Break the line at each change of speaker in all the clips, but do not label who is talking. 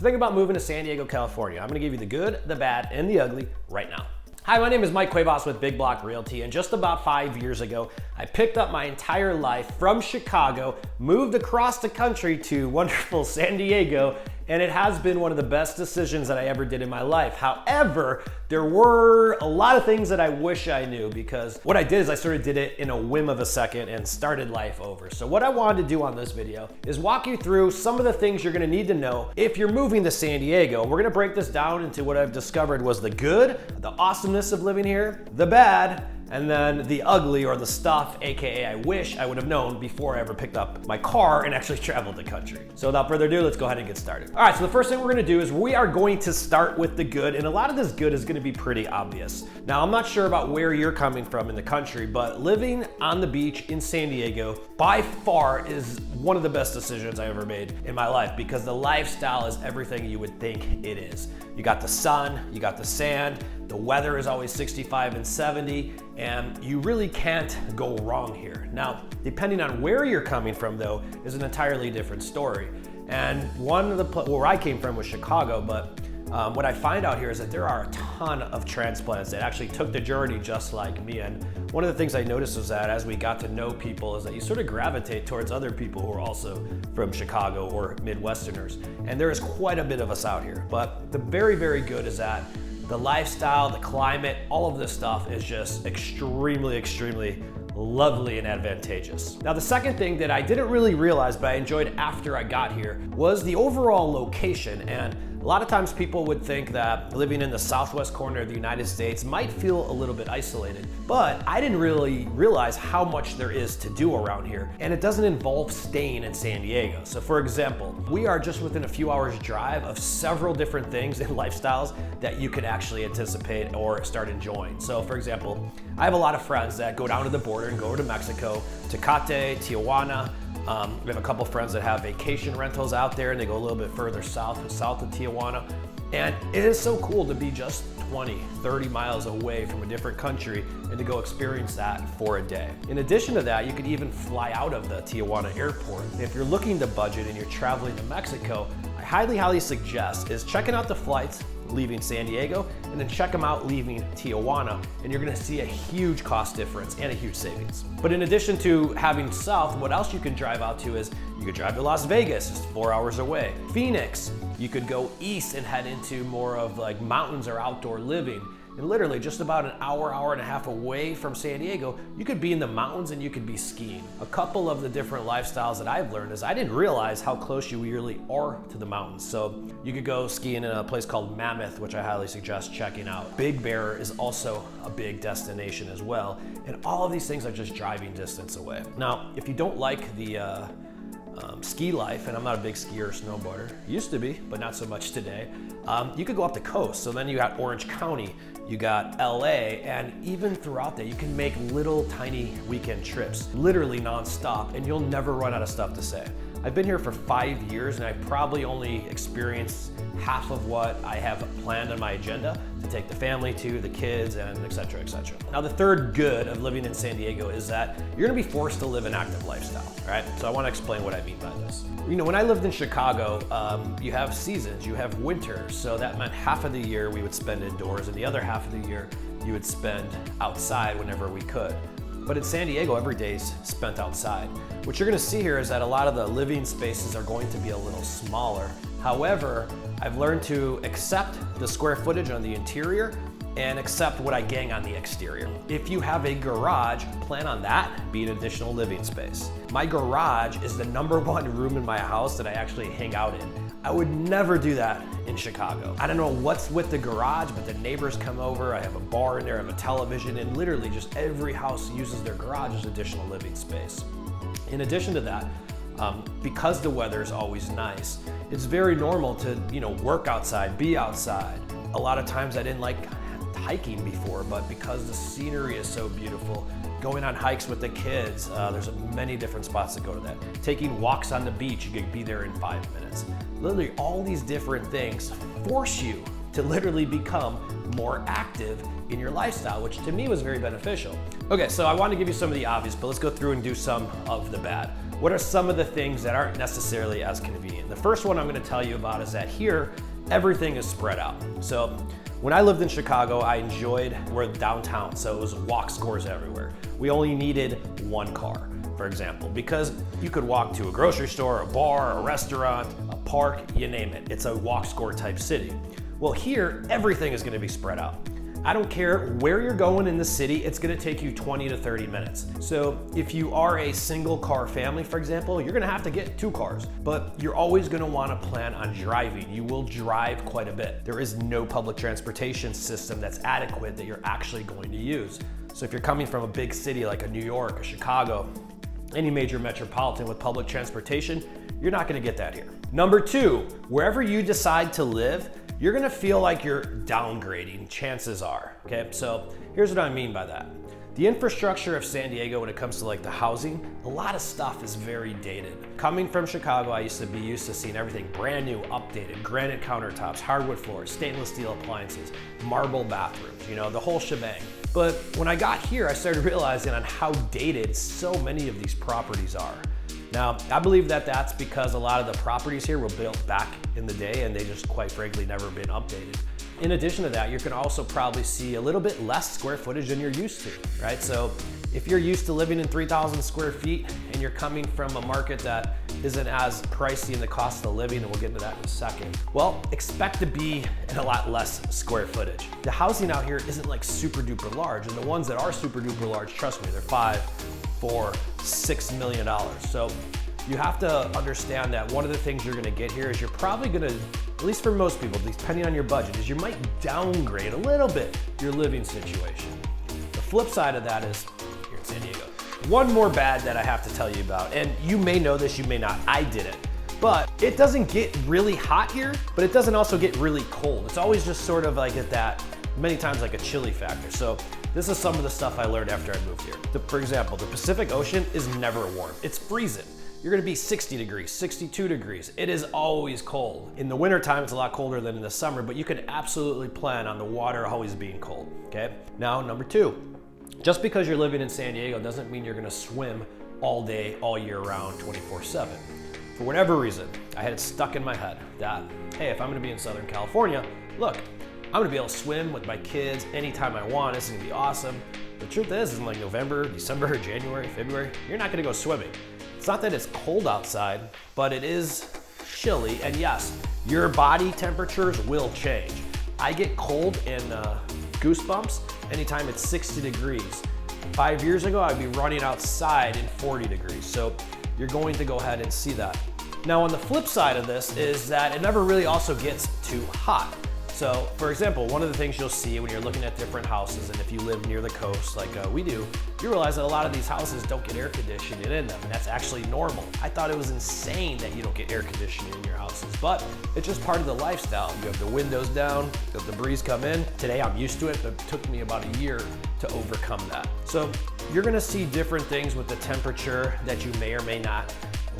Think about moving to San Diego, California. I'm gonna give you the good, the bad, and the ugly right now. Hi, my name is Mike Cuevas with Big Block Realty, and just about 5 years ago, I picked up my entire life from Chicago, moved across the country to wonderful San Diego, and it has been one of the best decisions that I ever did in my life. However, there were a lot of things that I wish I knew, because what I did is I sort of did it in a whim of a second and started life over. So what I wanted to do on this video is walk you through some of the things you're gonna need to know if you're moving to San Diego. We're gonna break this down into what I've discovered was the good, the awesomeness of living here, the bad, and then the ugly, or the stuff, AKA I wish I would have known before I ever picked up my car and actually traveled the country. So without further ado, let's go ahead and get started. All right, so the first thing we're gonna do is we are going to start with the good, and a lot of this good is gonna be pretty obvious. Now, I'm not sure about where you're coming from in the country, but living on the beach in San Diego by far is one of the best decisions I ever made in my life, because the lifestyle is everything you would think it is. You got the sun, you got the sand, the weather is always 65 and 70, and you really can't go wrong here. Now, depending on where you're coming from though, is an entirely different story. And one of the, where I came from was Chicago, but what I find out here is that there are a ton of transplants that actually took the journey just like me. And one of the things I noticed was that as we got to know people is that you sort of gravitate towards other people who are also from Chicago or Midwesterners. And there is quite a bit of us out here. But the very, very good is that the lifestyle, the climate, all of this stuff is just extremely, extremely lovely and advantageous. Now, the second thing that I didn't really realize, but I enjoyed after I got here, was the overall location. And a lot of times people would think that living in the southwest corner of the United States might feel a little bit isolated, but I didn't really realize how much there is to do around here, and it doesn't involve staying in San Diego. So for example, we are just within a few hours drive of several different things and lifestyles that you could actually anticipate or start enjoying. So for example, I have a lot of friends that go down to the border and go over to Mexico, Tecate, Tijuana. We have a couple friends that have vacation rentals out there, and they go a little bit further south of Tijuana. And it is so cool to be just 20, 30 miles away from a different country and to go experience that for a day. In addition to that, you could even fly out of the Tijuana airport. If you're looking to budget and you're traveling to Mexico, I highly suggest is checking out the flights leaving San Diego, and then check them out leaving Tijuana, and you're gonna see a huge cost difference and a huge savings. But in addition to having south, what else you can drive out to is you could drive to Las Vegas, it's 4 hours away. Phoenix, you could go east and head into more of like mountains or outdoor living. And literally just about an hour and a half away from San Diego, you could be in the mountains and you could be skiing. A couple of the different lifestyles that I've learned is I didn't realize how close you really are to the mountains. So you could go skiing in a place called Mammoth, which I highly suggest checking out. Big Bear is also a big destination as well. And all of these things are just driving distance away. Now, if you don't like the ski life, and I'm not a big skier or snowboarder, used to be, but not so much today, you could go up the coast. So then you got Orange County, you got LA, and even throughout that, you can make little tiny weekend trips, literally nonstop, and you'll never run out of stuff to say. I've been here for 5 years, and I probably only experienced half of what I have planned on my agenda to take the family to, the kids, and et cetera, et cetera. Now, the third good of living in San Diego is that you're gonna be forced to live an active lifestyle, right? So I wanna explain what I mean by this. You know, when I lived in Chicago, you have seasons, you have winter, so that meant half of the year we would spend indoors, and the other half of the year you would spend outside whenever we could. But in San Diego, every day's spent outside. What you're gonna see here is that a lot of the living spaces are going to be a little smaller. However, I've learned to accept the square footage on the interior and accept what I gang on the exterior. If you have a garage, plan on that being additional living space. My garage is the #1 room in my house that I actually hang out in. I would never do that in Chicago. I don't know what's with the garage, but the neighbors come over, I have a bar in there, I have a television, and literally just every house uses their garage as additional living space. In addition to that, because the weather is always nice, it's very normal to, work outside, be outside. A lot of times I didn't like hiking before, but because the scenery is so beautiful, going on hikes with the kids, there's many different spots to go to that. Taking walks on the beach, you could be there in 5 minutes. Literally all these different things force you to literally become more active in your lifestyle, which to me was very beneficial. Okay, so I want to give you some of the obvious, but let's go through and do some of the bad. what are some of the things that aren't necessarily as convenient? The first one I'm gonna tell you about is that here, everything is spread out. So when I lived in Chicago, I enjoyed, we're downtown, so it was walk scores everywhere. We only needed one car, for example, because you could walk to a grocery store, a bar, a restaurant, a park, you name it. It's a walk score type city. Well, here, everything is gonna be spread out. I don't care where you're going in the city, it's gonna take you 20 to 30 minutes. So if you are a single car family, for example, you're gonna have to get 2 cars, but you're always gonna wanna plan on driving. You will drive quite a bit. There is no public transportation system that's adequate that you're actually going to use. So if you're coming from a big city like a New York, a Chicago, any major metropolitan with public transportation, you're not gonna get that here. Number 2, wherever you decide to live, you're gonna feel like you're downgrading, chances are, okay? So here's what I mean by that. The infrastructure of San Diego when it comes to like the housing, a lot of stuff is very dated. Coming from Chicago, I used to be used to seeing everything brand new, updated, granite countertops, hardwood floors, stainless steel appliances, marble bathrooms, you know, the whole shebang. But when I got here, I started realizing on how dated so many of these properties are. Now, I believe that that's because a lot of the properties here were built back in the day and they just quite frankly never been updated. In addition to that, you can also probably see a little bit less square footage than you're used to, right? So if you're used to living in 3,000 square feet and you're coming from a market that isn't as pricey in the cost of living, and we'll get into that in a second, well, expect to be in a lot less square footage. The housing out here isn't like super duper large, and the ones that are super duper large, trust me, they're $5, $4, $6 million. So you have to understand that one of the things you're gonna get here is you're probably gonna, at least for most people, depending on your budget, is you might downgrade a little bit your living situation. The flip side of that is here in San Diego. One more bad that I have to tell you about, and you may know this, you may not, I didn't, but it doesn't get really hot here, but it doesn't also get really cold. It's always just sort of like at that, many times like a chilly factor. So this is some of the stuff I learned after I moved here. For example, the Pacific Ocean is never warm. It's freezing. You're gonna be 60 degrees, 62 degrees. It is always cold. In the wintertime, it's a lot colder than in the summer, but you can absolutely plan on the water always being cold, okay? Now, number 2, just because you're living in San Diego doesn't mean you're gonna swim all day, all year round, 24/7. For whatever reason, I had it stuck in my head that, hey, if I'm gonna be in Southern California, look, I'm gonna be able to swim with my kids anytime I want. This is gonna be awesome. The truth is in like November, December, January, February, you're not gonna go swimming. It's not that it's cold outside, but it is chilly. And yes, your body temperatures will change. I get cold and goosebumps anytime it's 60 degrees. 5 years ago, I'd be running outside in 40 degrees. So you're going to go ahead and see that. Now on the flip side of this is that it never really also gets too hot. So for example, one of the things you'll see when you're looking at different houses, and if you live near the coast like we do, you realize that a lot of these houses don't get air conditioning in them, and that's actually normal. I thought it was insane that you don't get air conditioning in your houses, but it's just part of the lifestyle. You have the windows down, you have the breeze come in. Today I'm used to it, but it took me about a year to overcome that. So you're gonna see different things with the temperature that you may or may not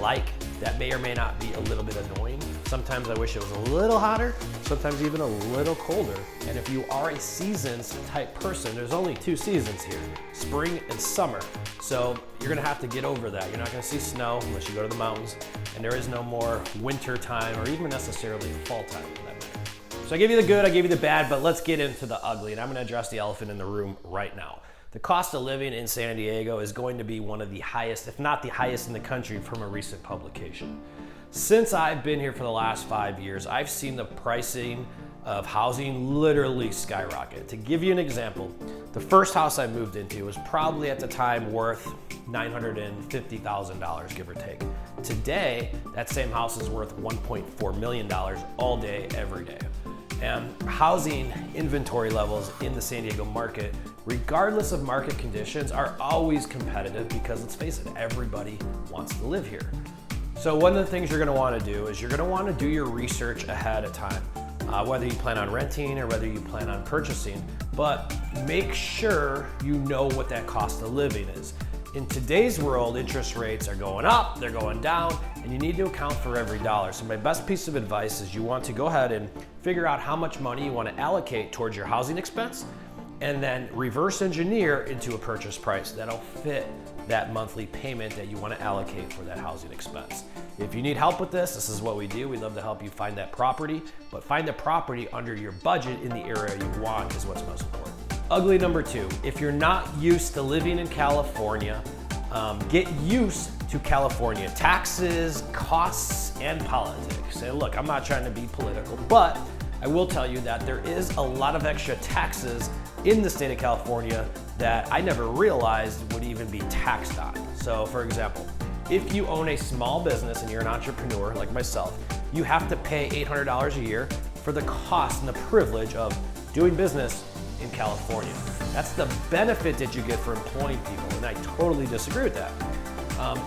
like, that may or may not be a little bit annoying. Sometimes I wish it was a little hotter, sometimes even a little colder. And if you are a seasons type person, there's only 2 seasons here, spring and summer. So you're gonna have to get over that. You're not gonna see snow unless you go to the mountains, and there is no more winter time or even necessarily fall time for that matter. So I gave you the good, I gave you the bad, but let's get into the ugly, and I'm gonna address the elephant in the room right now. The cost of living in San Diego is going to be one of the highest, if not the highest in the country from a recent publication. Since I've been here for the last 5 years, I've seen the pricing of housing literally skyrocket. To give you an example, the first house I moved into was probably at the time worth $950,000, give or take. Today, that same house is worth $1.4 million all day, every day. And housing inventory levels in the San Diego market, regardless of market conditions, are always competitive because let's face it, everybody wants to live here. So one of the things you're gonna wanna do is you're gonna wanna do your research ahead of time, whether you plan on renting or whether you plan on purchasing, but make sure you know what that cost of living is. In today's world, interest rates are going up, they're going down, and you need to account for every dollar. So my best piece of advice is you want to go ahead and figure out how much money you want to allocate towards your housing expense and then reverse engineer into a purchase price that'll fit that monthly payment that you want to allocate for that housing expense. If you need help with this is what we do. We'd love to help you find that property, but find the property under your budget in the area you want is what's most important. Ugly number 2, if you're not used to living in California, get used to California taxes, costs, and politics. And look, I'm not trying to be political, but I will tell you that there is a lot of extra taxes in the state of California that I never realized would even be taxed on. So for example, if you own a small business and you're an entrepreneur like myself, you have to pay $800 a year for the cost and the privilege of doing business in California. That's the benefit that you get for employing people, and I totally disagree with that.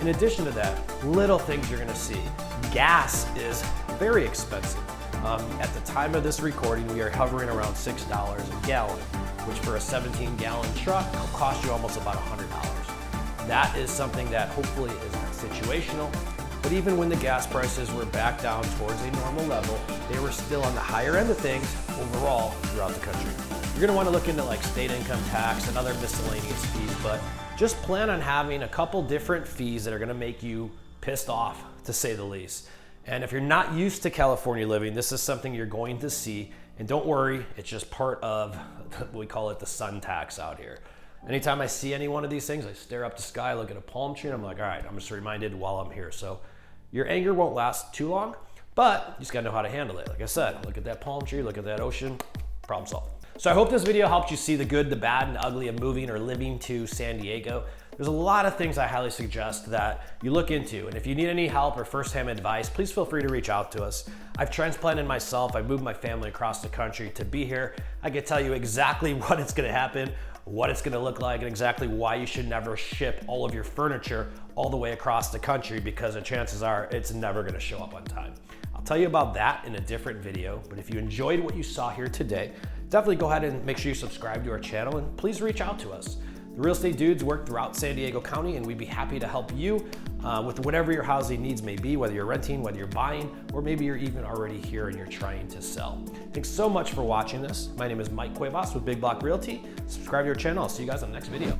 In addition to that, little things you're gonna see. Gas is very expensive. At the time of this recording, we are hovering around $6 a gallon, which for a 17-gallon truck will cost you almost about $100. That is something that hopefully is not situational, but even when the gas prices were back down towards a normal level, they were still on the higher end of things overall throughout the country. You're gonna wanna look into like state income tax and other miscellaneous fees, but just plan on having a couple different fees that are gonna make you pissed off, to say the least. And if you're not used to California living, this is something you're going to see. And don't worry, it's just part of, we call it the sun tax out here. Anytime I see any one of these things, I stare up the sky, look at a palm tree, and I'm like, all right, I'm just reminded while I'm here. So your anger won't last too long, but you just gotta know how to handle it. Like I said, look at that palm tree, look at that ocean, problem solved. So I hope this video helped you see the good, the bad, and the ugly of moving or living to San Diego. There's a lot of things I highly suggest that you look into. And if you need any help or firsthand advice, please feel free to reach out to us. I've transplanted myself. I've moved my family across the country to be here. I can tell you exactly what it's gonna happen, what it's gonna look like, and exactly why you should never ship all of your furniture all the way across the country, because the chances are it's never gonna show up on time. I'll tell you about that in a different video, but if you enjoyed what you saw here today, definitely go ahead and make sure you subscribe to our channel, and please reach out to us. The Real Estate Dudes work throughout San Diego County, and we'd be happy to help you with whatever your housing needs may be, whether you're renting, whether you're buying, or maybe you're even already here and you're trying to sell. Thanks so much for watching this. My name is Mike Cuevas with Big Block Realty. Subscribe to our channel. I'll see you guys on the next video.